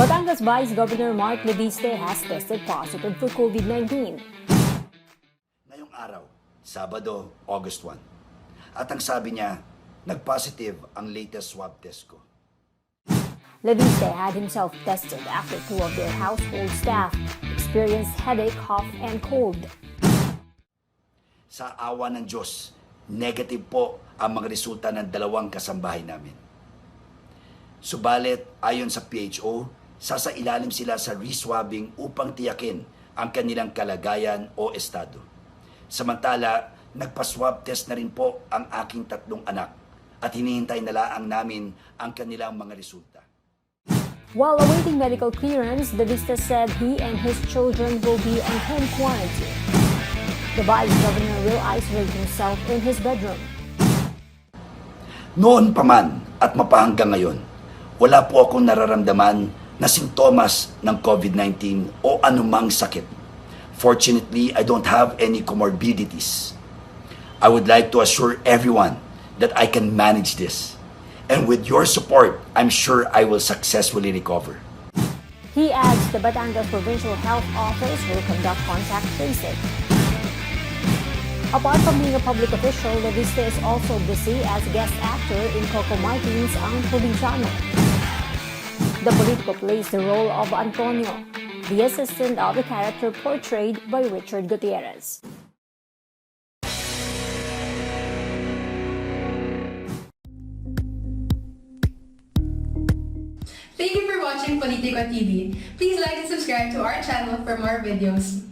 Batangas Vice Governor Mark Leviste has tested positive for COVID-19. Ngayong araw, Sabado, August 1. At ang sabi niya, nag-positive ang latest swab test ko. Leviste had himself tested after 2 of their household staff experienced headache, cough, and cold. Sa awa ng Diyos, negative po ang mga resulta ng 2 kasambahay namin. Subalit, ayon sa PHO, sasailalim sila sa reswabbing upang tiyakin ang kanilang kalagayan o estado. Samantala, nagpa-swab test na rin po ang aking 3 anak at hinihintay na lang namin ang kanilang mga resulta. While awaiting medical clearance, Leviste said he and his children will be on home quarantine. The Vice Governor will isolate himself in his bedroom. Noon pa man at mapahanggang ngayon, wala po akong nararamdaman na sintomas ng COVID-19 o anumang sakit. Fortunately, I don't have any comorbidities. I would like to assure everyone that I can manage this. And with your support, I'm sure I will successfully recover. He adds the Batangas Provincial Health Office will conduct contact tracing. Apart from being a public official, Leviste is also busy as guest actor in Coco Martin's Ang Provinciano. The politico plays the role of Antonio, the assistant of the character portrayed by Richard Gutierrez. Thank you for watching Politico TV. Please like and subscribe to our channel for more videos.